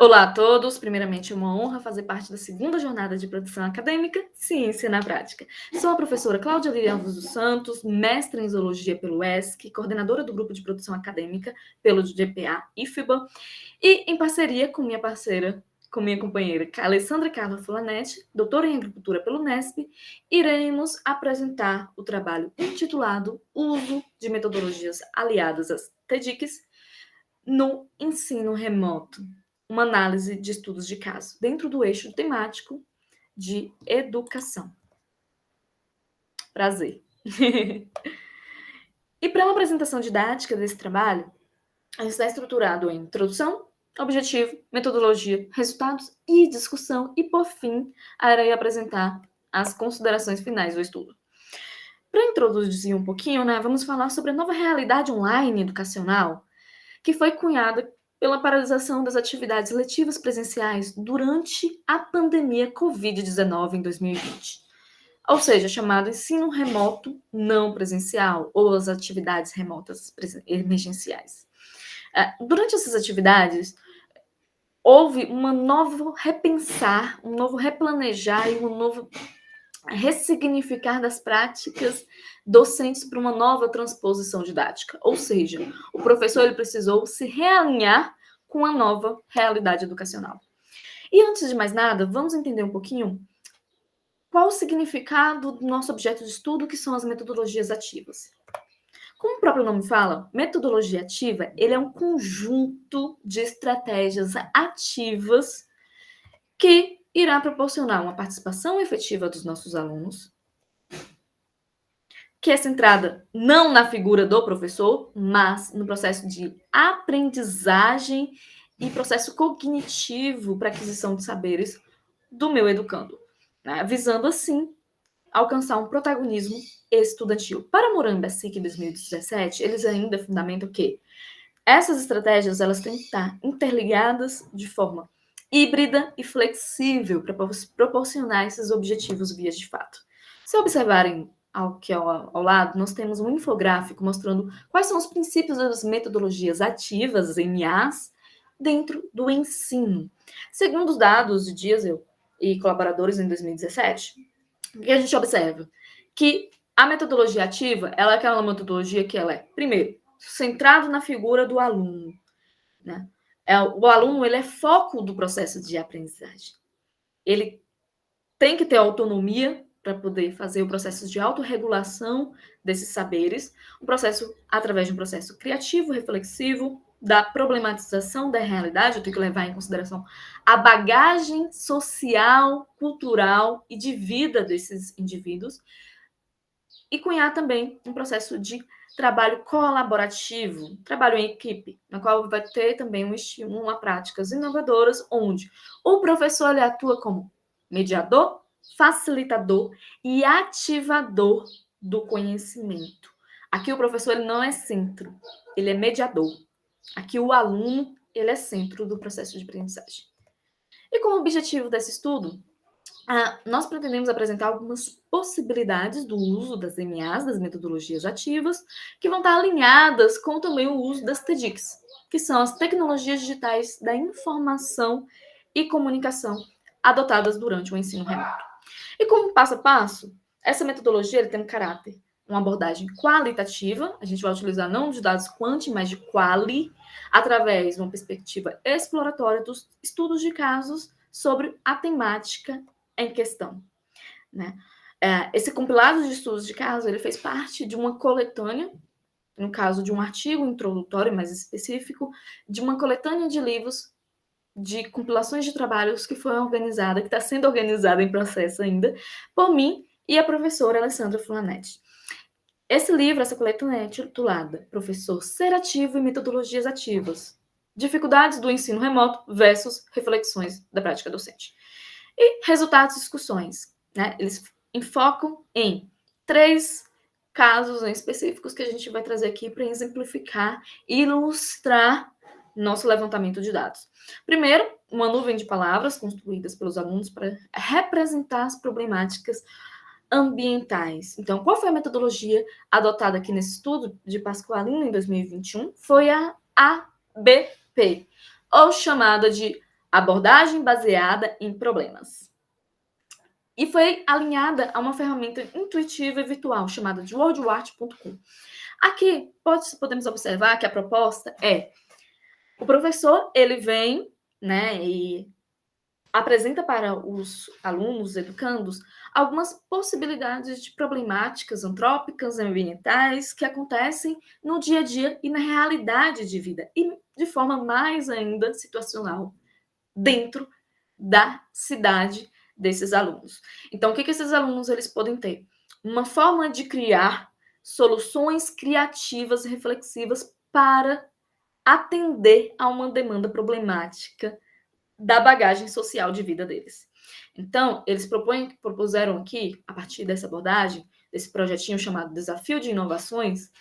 Olá a todos, primeiramente é uma honra fazer parte da segunda jornada de produção acadêmica Ciência na Prática. Sou a professora Cláudia Lilian dos Santos, mestra em Zoologia pelo ESC, coordenadora do grupo de produção acadêmica pelo GPA IFBA, e em parceria com minha companheira Alessandra Carla Fulanetti, doutora em Agricultura pelo NESP, iremos apresentar o trabalho intitulado Uso de Metodologias Aliadas às TEDx no Ensino Remoto, uma análise de estudos de caso, dentro do eixo temático de educação. Prazer. E para uma apresentação didática desse trabalho, ele está estruturado em introdução, objetivo, metodologia, resultados e discussão, e por fim, irei apresentar as considerações finais do estudo. Para introduzir um pouquinho, vamos falar sobre a nova realidade online educacional, que foi cunhada pela paralisação das atividades letivas presenciais durante a pandemia Covid-19 em 2020. Ou seja, chamado ensino remoto não presencial, ou as atividades remotas emergenciais. Durante essas atividades, houve um novo repensar, um novo replanejar e um novo ressignificar das práticas docentes para uma nova transposição didática. Ou seja, o professor ele precisou se realinhar com a nova realidade educacional. E antes de mais nada, vamos entender um pouquinho qual o significado do nosso objeto de estudo, que são as metodologias ativas. Como o próprio nome fala, metodologia ativa, ele é um conjunto de estratégias ativas que irá proporcionar uma participação efetiva dos nossos alunos, que é centrada não na figura do professor, mas no processo de aprendizagem e processo cognitivo para aquisição de saberes do meu educando, visando assim alcançar um protagonismo estudantil. Para Moran Bessic, em 2017, eles ainda fundamentam que essas estratégias elas têm que estar interligadas de forma híbrida e flexível para proporcionar esses objetivos vias de fato. Se observarem ao lado, nós temos um infográfico mostrando quais são os princípios das metodologias ativas, MAs, dentro do ensino. Segundo os dados de Diesel e colaboradores em 2017, o que a gente observa? Que a metodologia ativa, ela é aquela metodologia que ela é, primeiro, centrado na figura do aluno, né? O aluno, ele é foco do processo de aprendizagem. Ele tem que ter autonomia para poder fazer o processo de autorregulação desses saberes, através de um processo criativo, reflexivo, da problematização da realidade. Eu tenho que levar em consideração a bagagem social, cultural e de vida desses indivíduos, e cunhar também um processo de trabalho colaborativo, trabalho em equipe, na qual vai ter também um estímulo a práticas inovadoras, onde o professor ele atua como mediador, facilitador e ativador do conhecimento. Aqui o professor ele não é centro, ele é mediador. Aqui o aluno ele é centro do processo de aprendizagem. E como objetivo desse estudo, nós pretendemos apresentar algumas possibilidades do uso das MAs, das metodologias ativas, que vão estar alinhadas com também o uso das TEDx, que são as tecnologias digitais da informação e comunicação adotadas durante o ensino remoto. E como passo a passo, essa metodologia ele tem um caráter, uma abordagem qualitativa, a gente vai utilizar não de dados quanti, mas de quali, através de uma perspectiva exploratória dos estudos de casos sobre a temática em questão, né? Esse compilado de estudos de caso, ele fez parte de uma coletânea, no caso de um artigo introdutório mais específico, de uma coletânea de livros, de compilações de trabalhos que foi organizada, que está sendo organizada em processo ainda, por mim e a professora Alessandra Fulanetti. Esse livro, essa coletânea é titulada Professor Ser Ativo e Metodologias Ativas, Dificuldades do Ensino Remoto versus Reflexões da Prática Docente. E resultados e discussões, né? Eles enfocam em 3 casos específicos que a gente vai trazer aqui para exemplificar e ilustrar nosso levantamento de dados. Primeiro, uma nuvem de palavras construídas pelos alunos para representar as problemáticas ambientais. Então, qual foi a metodologia adotada aqui nesse estudo de Pasqualino em 2021? Foi a ABP, ou chamada de abordagem baseada em problemas. E foi alinhada a uma ferramenta intuitiva e virtual chamada de worldwatch.com. Aqui podemos observar que a proposta é o professor, ele vem, né, e apresenta para os alunos, educandos, algumas possibilidades de problemáticas antrópicas e ambientais que acontecem no dia a dia e na realidade de vida, e de forma mais ainda situacional, dentro da cidade desses alunos. Então, o que esses alunos eles podem ter? Uma forma de criar soluções criativas e reflexivas para atender a uma demanda problemática da bagagem social de vida deles. Então, eles propuseram aqui, a partir dessa abordagem, desse projetinho chamado Desafio de Inovações,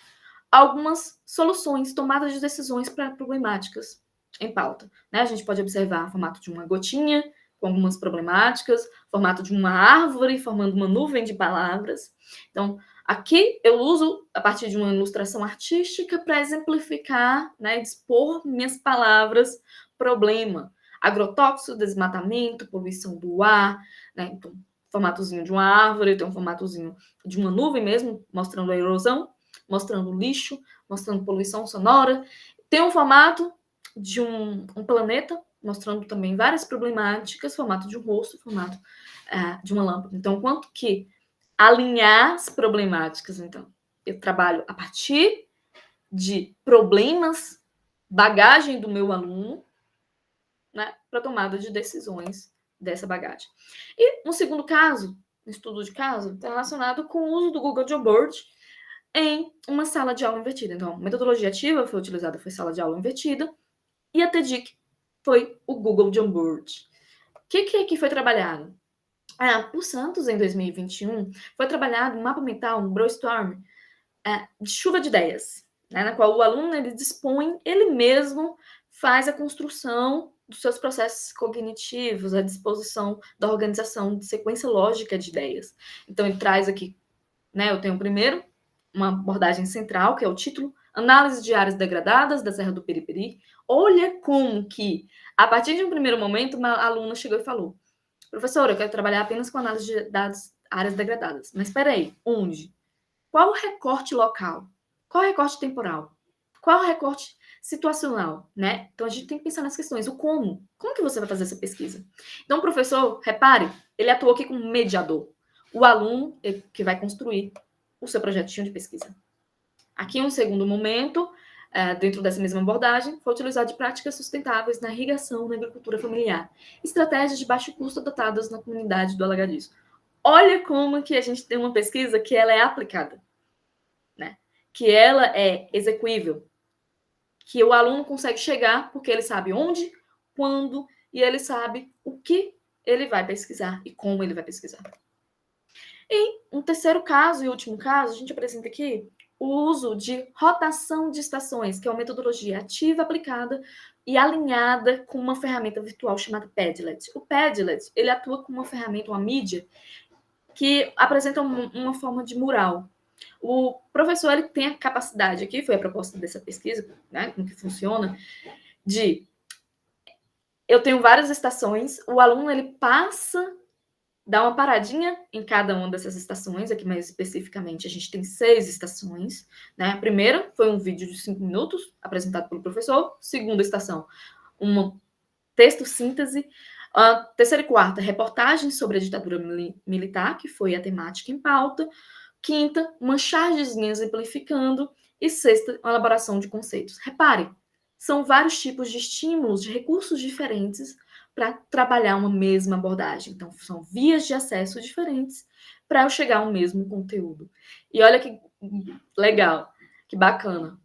algumas soluções, tomadas de decisões para problemáticas em pauta. Né? A gente pode observar o formato de uma gotinha, com algumas problemáticas, formato de uma árvore, formando uma nuvem de palavras. Então, aqui eu uso, a partir de uma ilustração artística, para exemplificar, né, dispor minhas palavras, problema. Agrotóxico, desmatamento, poluição do ar, né? Então, formatozinho de uma árvore, tem um formatozinho de uma nuvem mesmo, mostrando a erosão, mostrando lixo, mostrando poluição sonora. Tem um formato de um planeta, mostrando também várias problemáticas, formato de um rosto, formato de uma lâmpada. Então, quanto que alinhar as problemáticas, então, eu trabalho a partir de problemas, bagagem do meu aluno, né, para tomada de decisões dessa bagagem. E um segundo caso, um estudo de caso, está relacionado com o uso do Google Jamboard em uma sala de aula invertida. Então, a metodologia ativa foi utilizada, foi sala de aula invertida, e a TEDIC foi o Google Jamboard. O que aqui foi trabalhado? Por Santos, em 2021, foi trabalhado um mapa mental, um brainstorm, de chuva de ideias, né, na qual o aluno ele dispõe, ele mesmo faz a construção dos seus processos cognitivos, a disposição da organização de sequência lógica de ideias. Então, ele traz aqui, né, eu tenho primeiro uma abordagem central, que é o título, Análise de áreas degradadas da Serra do Periperi. Olha como que, a partir de um primeiro momento, uma aluna chegou e falou, professora, eu quero trabalhar apenas com análise de dados, áreas degradadas. Mas espera aí, onde? Qual o recorte local? Qual o recorte temporal? Qual o recorte situacional, né? Então, a gente tem que pensar nas questões. O como. Como que você vai fazer essa pesquisa? Então, o professor, repare, ele atuou aqui como mediador. O aluno que vai construir o seu projetinho de pesquisa. Aqui, um segundo momento, dentro dessa mesma abordagem, foi utilizado de práticas sustentáveis na irrigação na agricultura familiar. Estratégias de baixo custo adotadas na comunidade do Alagadiço. Olha como que a gente tem uma pesquisa que ela é aplicada, né? Que ela é execuível, que o aluno consegue chegar porque ele sabe onde, quando, e ele sabe o que ele vai pesquisar e como ele vai pesquisar. E um terceiro caso e último caso, a gente apresenta aqui o uso de rotação de estações, que é uma metodologia ativa aplicada e alinhada com uma ferramenta virtual chamada Padlet. O Padlet, ele atua como uma ferramenta, uma mídia, que apresenta uma forma de mural. O professor ele tem a capacidade aqui, foi a proposta dessa pesquisa, né, como que funciona, de eu tenho várias estações, o aluno ele passa, dá uma paradinha em cada uma dessas estações, aqui mais especificamente a gente tem 6 estações, né? A primeira foi um vídeo de 5 minutos, apresentado pelo professor. Segunda estação, um texto síntese. A terceira e quarta, reportagem sobre a ditadura militar, que foi a temática em pauta. Quinta, uma chargezinha exemplificando. E sexta, uma elaboração de conceitos. Repare, são vários tipos de estímulos, de recursos diferentes para trabalhar uma mesma abordagem. Então, são vias de acesso diferentes para eu chegar ao mesmo conteúdo. E olha que legal, que bacana.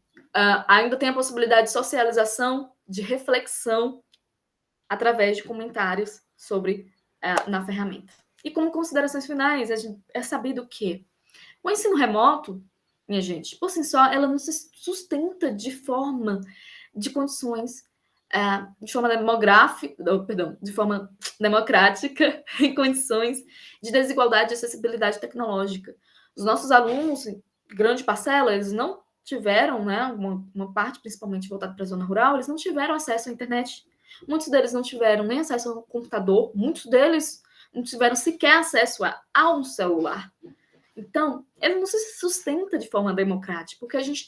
Ainda tem a possibilidade de socialização, de reflexão, através de comentários sobre na ferramenta. E como considerações finais, é sabido que o ensino remoto, minha gente, por si só, ela não se sustenta de forma de condições de forma de forma democrática, em condições de desigualdade e acessibilidade tecnológica. Os nossos alunos, grande parcela, eles não tiveram, né, uma parte principalmente voltada para a zona rural, eles não tiveram acesso à internet. Muitos deles não tiveram nem acesso ao computador, muitos deles não tiveram sequer acesso a um celular. Então, ele não se sustenta de forma democrática, porque a gente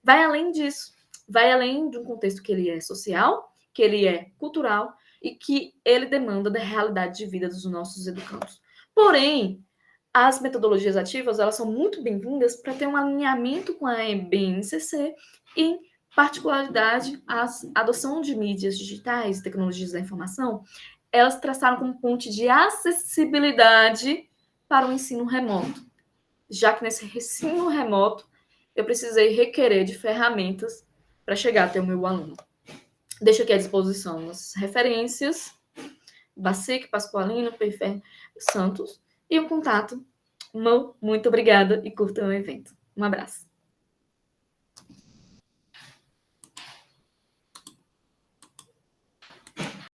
vai além disso, vai além de um contexto que ele é social, que ele é cultural e que ele demanda da realidade de vida dos nossos educandos. Porém, as metodologias ativas, elas são muito bem-vindas para ter um alinhamento com a BNCC e, em particularidade, a adoção de mídias digitais, tecnologias da informação, elas traçaram como ponte de acessibilidade para o ensino remoto, já que nesse ensino remoto eu precisei requerer de ferramentas para chegar até o meu aluno. Deixo aqui à disposição as referências, Bacic, Pasqualino, Peifer, Santos, e o contato. Muito obrigada e curtam o evento. Um abraço.